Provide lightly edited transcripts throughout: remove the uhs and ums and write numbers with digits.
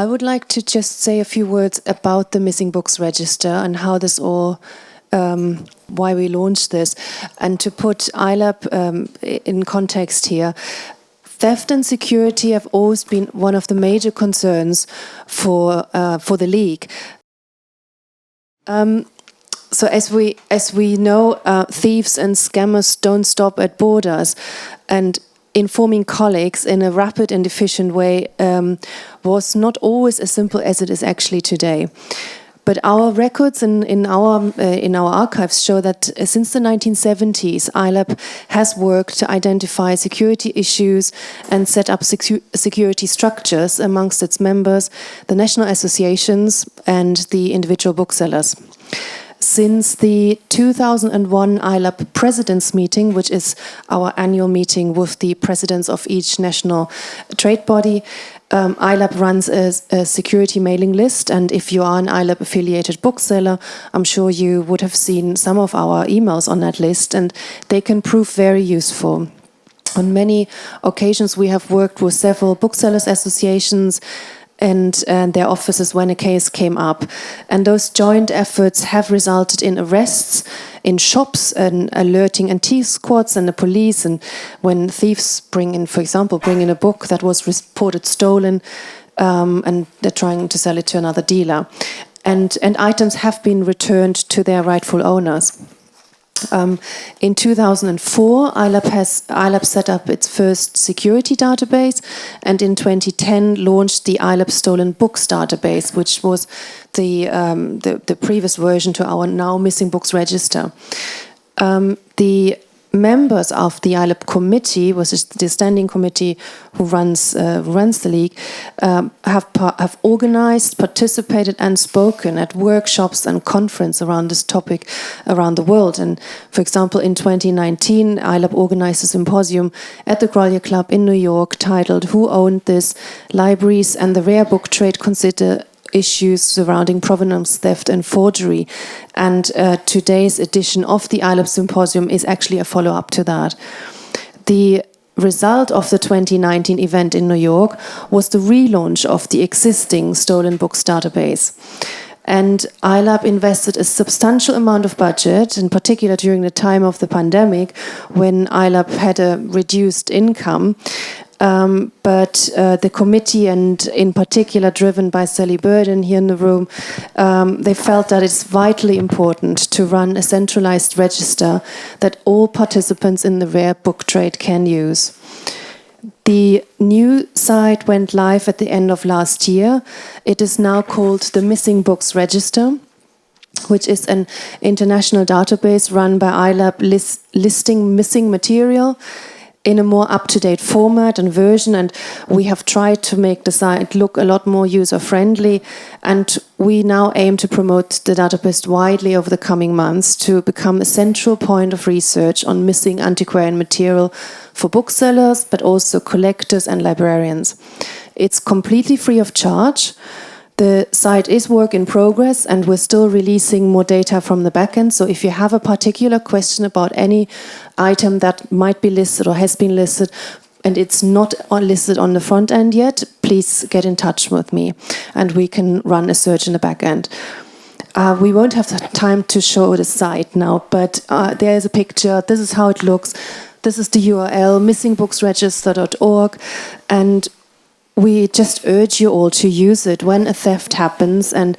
I would like to just say a few words about the Missing Books Register and how this all, why we launched this, and to put ILAB in context here. Theft and security have always been one of the major concerns for the League. So as we know, thieves and scammers don't stop at borders, and informing colleagues in a rapid and efficient way was not always as simple as it is actually today. But our records in our archives show that since the 1970s, ILAB has worked to identify security issues and set up security structures amongst its members, the national associations, and the individual booksellers. Since the 2001 ILAB Presidents Meeting, which is our annual meeting with the presidents of each national trade body, ILAB runs a security mailing list, and if you are an ILAB-affiliated bookseller, I'm sure you would have seen some of our emails on that list, and they can prove very useful. On many occasions, we have worked with several booksellers associations and their offices when a case came up. And those joint efforts have resulted in arrests in shops and alerting antique squads and the police. And when thieves bring in a book that was reported stolen, and they're trying to sell it to another dealer. And items have been returned to their rightful owners. In 2004, ILAB set up its first security database, and in 2010 launched the ILAB Stolen Books database, which was the previous version to our now Missing Books Register. The members of the ILAB committee, which is the standing committee who runs the league, have organized, participated, and spoken at workshops and conferences around this topic around the world. And for example, in 2019, ILAB organized a symposium at the Grolier Club in New York titled "Who Owned This? Libraries and the Rare Book Trade Consider Issues Surrounding Provenance Theft and Forgery." And today's edition of the ILAB Symposium is actually a follow-up to that. The result of the 2019 event in New York was the relaunch of the existing Stolen Books database. And ILAB invested a substantial amount of budget, in particular during the time of the pandemic, when ILAB had a reduced income. But the committee, and in particular driven by Sally Burden here in the room, they felt that it's vitally important to run a centralized register that all participants in the rare book trade can use. The new site went live at the end of last year. It is now called the Missing Books Register, which is an international database run by ILAB listing missing material in a more up-to-date format and version, and we have tried to make the site look a lot more user-friendly, and we now aim to promote the database widely over the coming months to become a central point of research on missing antiquarian material for booksellers, but also collectors and librarians. It's completely free of charge. The site is work in progress, and we're still releasing more data from the backend. So if you have a particular question about any item that might be listed or has been listed, and it's not listed on the front end yet, please get in touch with me, and we can run a search in the backend. We won't have time to show the site now, but there's a picture. This is how it looks. This is the URL, missingbooksregister.org, and we just urge you all to use it when a theft happens, and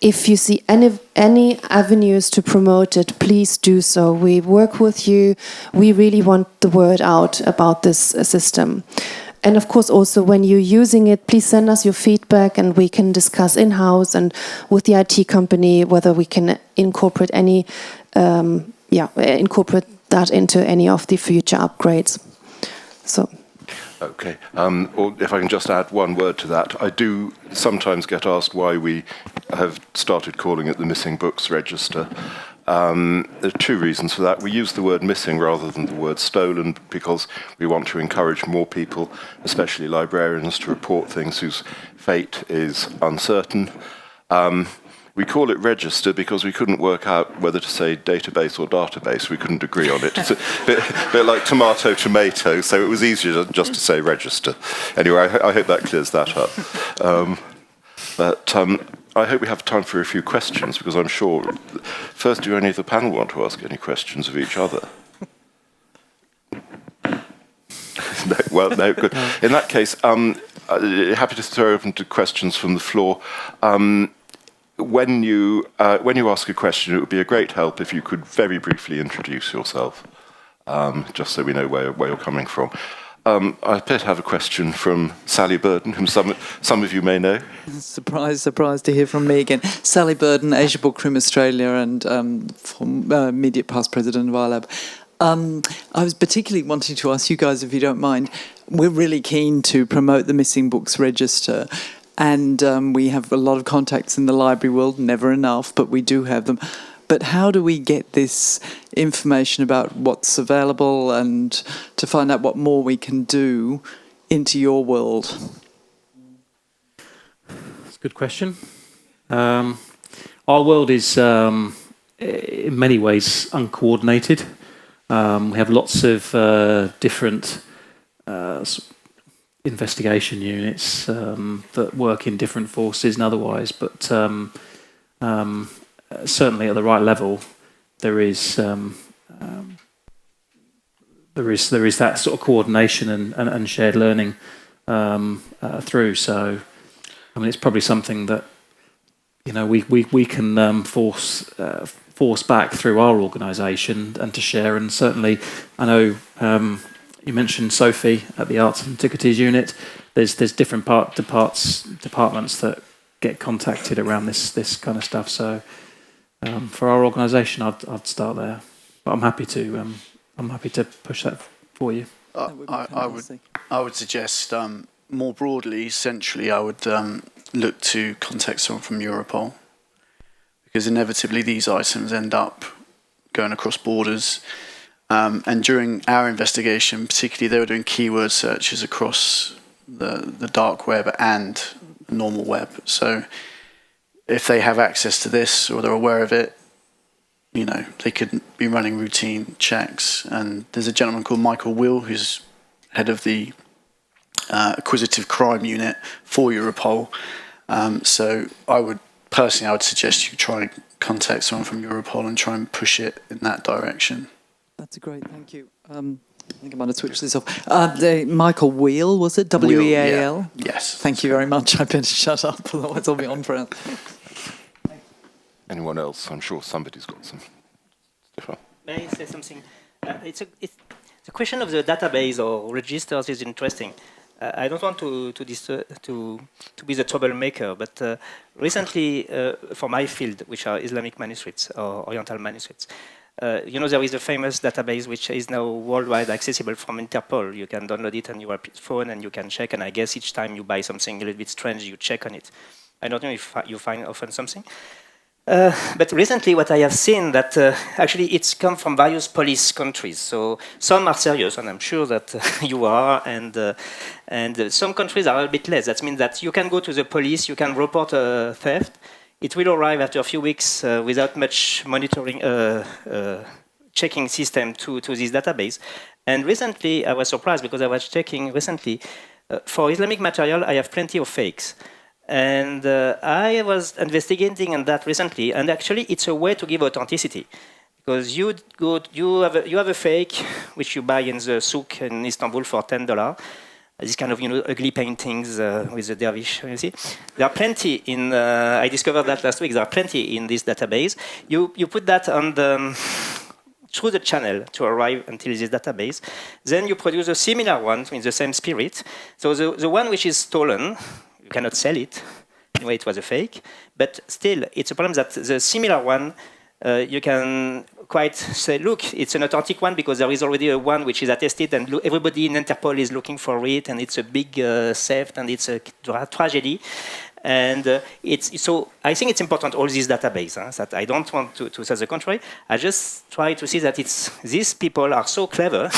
if you see any avenues to promote it, please do so. We work with you. We really want the word out about this system. And of course, also when you're using it, please send us your feedback, and we can discuss in-house and with the IT company whether we can incorporate incorporate that into any of the future upgrades. So. Okay, or if I can just add one word to that, I do sometimes get asked why we have started calling it the Missing Books Register. There are two reasons for that. We use the word missing rather than the word stolen because we want to encourage more people, especially librarians, to report things whose fate is uncertain. We call it register because we couldn't work out whether to say database or database. We couldn't agree on it. It's a bit like tomato, so it was easier just to say register. Anyway, I hope that clears that up. But I hope we have time for a few questions, because I'm sure... First, do any of the panel want to ask any questions of each other? No, well, no, good. In that case, happy to throw open to questions from the floor. When you ask a question, it would be a great help if you could very briefly introduce yourself, just so we know where you're coming from. I appear to have a question from Sally Burden, whom some of you may know. Surprise to hear from me again. Sally Burden, Asia Bookroom Australia, and immediate past president of ILAB. I was particularly wanting to ask you guys, if you don't mind, we're really keen to promote the Missing Books Register, and we have a lot of contacts in the library world, never enough, but we do have them. But how do we get this information about what's available and to find out what more we can do into your world? That's a good question. Our world is, in many ways, uncoordinated. We have lots of different investigation units that work in different forces and otherwise, but certainly at the right level, there is that sort of coordination and shared learning through. So, I mean, it's probably something that we can force back through our organisation and to share. And certainly, I know you mentioned Sophie at the Arts and Antiquities unit. There's different departments that get contacted around this kind of stuff. So. For our organisation, I'd start there, but I'm happy to push that for you. I would suggest more broadly, centrally, I would look to contact someone from Europol, because inevitably these items end up going across borders. And during our investigation, particularly, they were doing keyword searches across the dark web and the normal web. So if they have access to this or they're aware of it, they could be running routine checks. And there's a gentleman called Michael Will, who's head of the acquisitive crime unit for Europol. So I would suggest you try and contact someone from Europol and try and push it in that direction. That's great, thank you. I think I might have switched this off. Michael Wheel, was it? W-E-A-L? Yeah. Yes. Thank you very much. I better shut up, otherwise I'll be on forever. Anyone else? I'm sure somebody's got some. May I say something? The question of the database or registers is interesting. I don't want to be the troublemaker, but recently, for my field, which are Islamic manuscripts or Oriental manuscripts, there is a famous database which is now worldwide accessible from Interpol. You can download it on your phone and you can check, and I guess each time you buy something a little bit strange, you check on it. I don't know if you find often something. But recently what I have seen that actually it's come from various police countries. So some are serious, and I'm sure that you are, and some countries are a bit less. That means that you can go to the police, you can report a theft. It will arrive after a few weeks without much monitoring, checking system to this database. And recently I was surprised because I was checking recently, for Islamic material I have plenty of fakes. And I was investigating on that recently, and actually it's a way to give authenticity, because you have a fake which you buy in the souk in Istanbul for $10. These kind of ugly paintings with the dervish. You see, there are plenty in. I discovered that last week. There are plenty in this database. You put that on through the channel to arrive until this database. Then you produce a similar one in the same spirit. So the one which is stolen, you cannot sell it. Anyway, it was a fake. But still, it's a problem that the similar one, you can quite say, look, it's an authentic one because there is already a one which is attested, and everybody in Interpol is looking for it, and it's a big theft, and it's a tragedy. And so I think it's important, all these database, that I don't want to say the contrary. I just try to see that these people are so clever.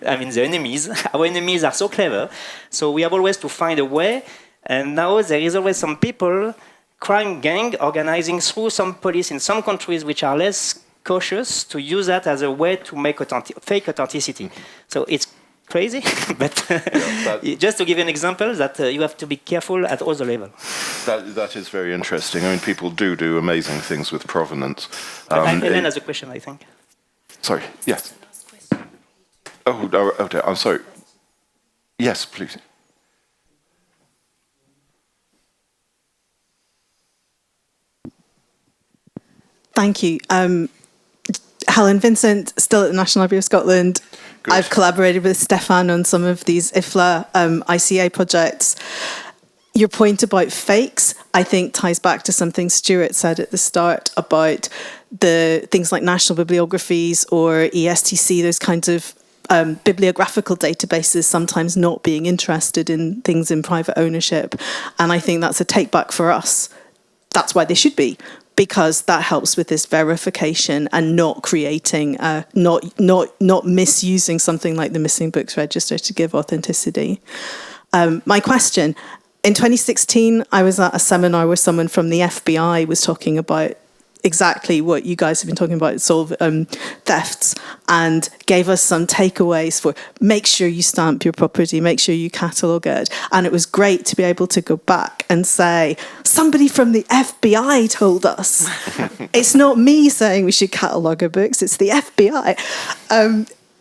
I mean, the enemies, our enemies are so clever. So we have always to find a way. And now there is always some people, crime gang, organizing through some police in some countries which are less cautious to use that as a way to make fake authenticity. So it's crazy, but just to give you an example, that you have to be careful at all the levels. That is very interesting. I mean, people do amazing things with provenance. Hélène has a question, I think. Sorry, yes. Oh, dear, I'm sorry. Yes, please. Thank you. Helen Vincent, still at the National Library of Scotland. Good. I've collaborated with Stefan on some of these IFLA ICA projects. Your point about fakes, I think, ties back to something Stuart said at the start about the things like national bibliographies or ESTC, those kinds of bibliographical databases sometimes not being interested in things in private ownership. And I think that's a take back for us. That's why they should be, because that helps with this verification and not creating, not misusing something like the Missing Books Register to give authenticity. My question, in 2016, I was at a seminar where someone from the FBI was talking about exactly what you guys have been talking about, thefts, and gave us some takeaways for make sure you stamp your property, make sure you catalogue it. And it was great to be able to go back and say, somebody from the FBI told us. It's not me saying we should catalogue our books, it's the FBI.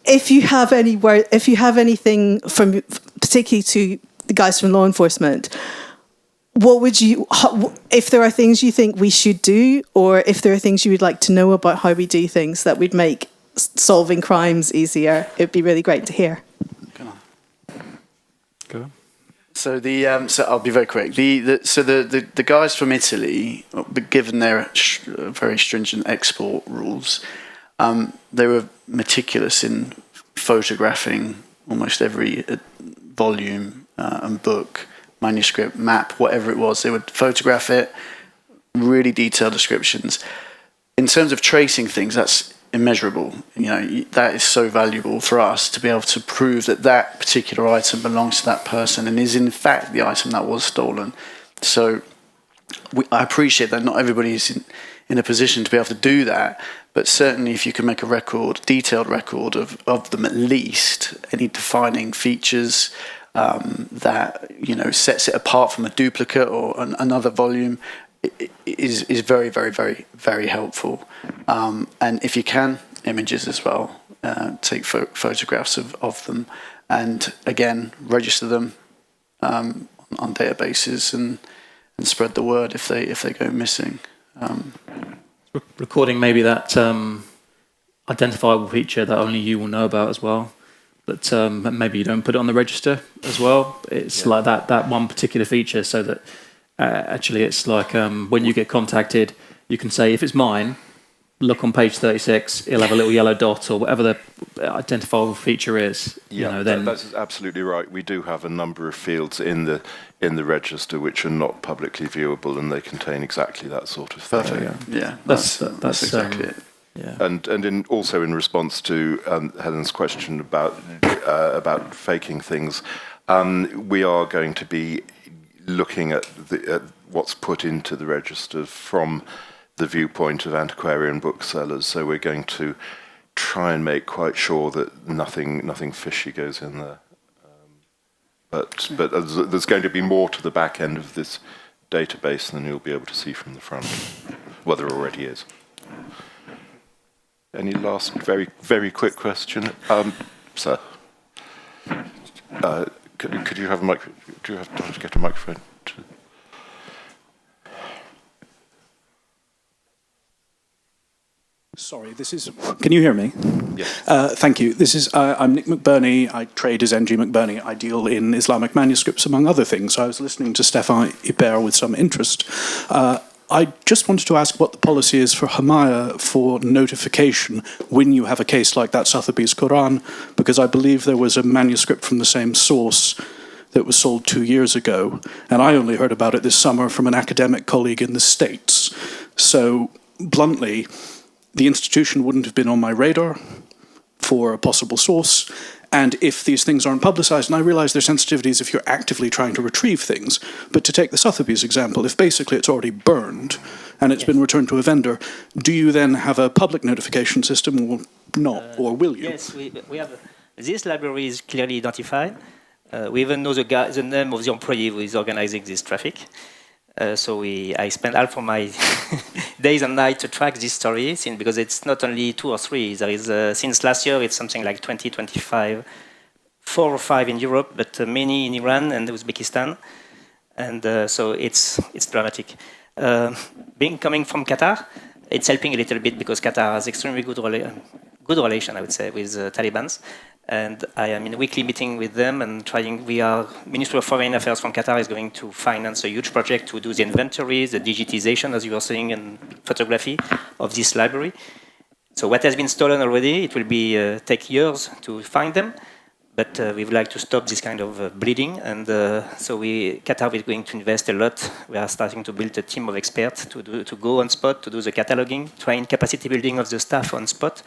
If you have anything from, particularly to the guys from law enforcement, what would you, if there are things you think we should do, or if there are things you would like to know about how we do things that would make solving crimes easier, it'd be really great to hear. Go on. So so I'll be very quick. The guys from Italy, given their very stringent export rules, they were meticulous in photographing almost every volume and book, manuscript, map, whatever it was. They would photograph it, really detailed descriptions. In terms of tracing things, that's immeasurable. You know, that is so valuable for us to be able to prove that that particular item belongs to that person and is in fact the item that was stolen. So I appreciate that not everybody is in a position to be able to do that, but certainly if you can make a record, detailed record of them at least, any defining features that, you know, sets it apart from a duplicate or another volume, is very, very, very, very helpful. And if you can, images as well. Take photographs of them, and again, register them on databases and spread the word if they go missing. Recording maybe that identifiable feature that only you will know about as well. But maybe you don't put it on the register as well. It's like that one particular feature, so that actually it's like when you get contacted, you can say, if it's mine, look on page 36, it'll have a little yellow dot or whatever the identifiable feature is. Yeah, you know, then that's absolutely right. We do have a number of fields in the register which are not publicly viewable, and they contain exactly that sort of thing. Perfect. Yeah, that's exactly it. Yeah. And also in response to Helen's question about faking things, we are going to be looking at what's put into the register from the viewpoint of antiquarian booksellers. So we're going to try and make quite sure that nothing fishy goes in there. But there's going to be more to the back end of this database than you'll be able to see from the front. Well, there already is. Any last very, very quick question? Sir, could you have a mic? Do you have time to get a microphone? Sorry, can you hear me? Yes. Thank you. I'm Nick McBurney. I trade as NG McBurney. I deal in Islamic manuscripts, among other things. I was listening to Stefan Ibert with some interest. I just wanted to ask what the policy is for Hamaya for notification when you have a case like that Sotheby's Quran, because I believe there was a manuscript from the same source that was sold 2 years ago, and I only heard about it this summer from an academic colleague in the States. So, bluntly, the institution wouldn't have been on my radar for a possible source, and if these things aren't publicized, and I realize there's sensitivities if you're actively trying to retrieve things, but to take the Sotheby's example, if basically it's already burned and it's been returned to a vendor, do you then have a public notification system or not, or will you? Yes, we have This library is clearly identified. We even know the name of the employee who is organizing this traffic. So I spent half of my days and nights to track this story, because it's not only 2 or 3. There is since last year it's something like 20, 25, 4 or 5 in Europe, but many in Iran and Uzbekistan, and so it's dramatic. Coming from Qatar, it's helping a little bit because Qatar has extremely good relation, I would say, with Taliban. And I am in a weekly meeting with them and trying. Ministry of Foreign Affairs from Qatar is going to finance a huge project to do the inventory, the digitization, as you were saying, and photography of this library. So what has been stolen already, it will take years to find them. But we would like to stop this kind of bleeding, and so Qatar is going to invest a lot. We are starting to build a team of experts to go on spot, to do the cataloging, train capacity building of the staff on spot,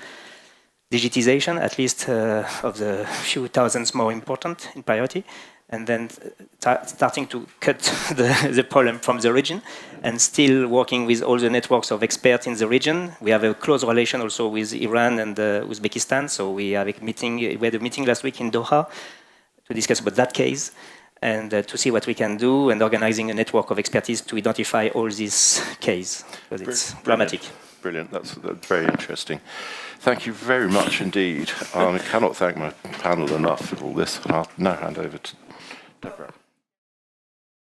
digitization, at least of the few thousands more important in priority, and then starting to cut the problem from the region, and still working with all the networks of experts in the region. We have a close relation also with Iran and Uzbekistan, so we had a meeting last week in Doha to discuss about that case, and to see what we can do, and organizing a network of expertise to identify all these cases, because it's dramatic. Brilliant, that's very interesting. Thank you very much indeed. I cannot thank my panel enough for all this. I'll now hand over to Deborah.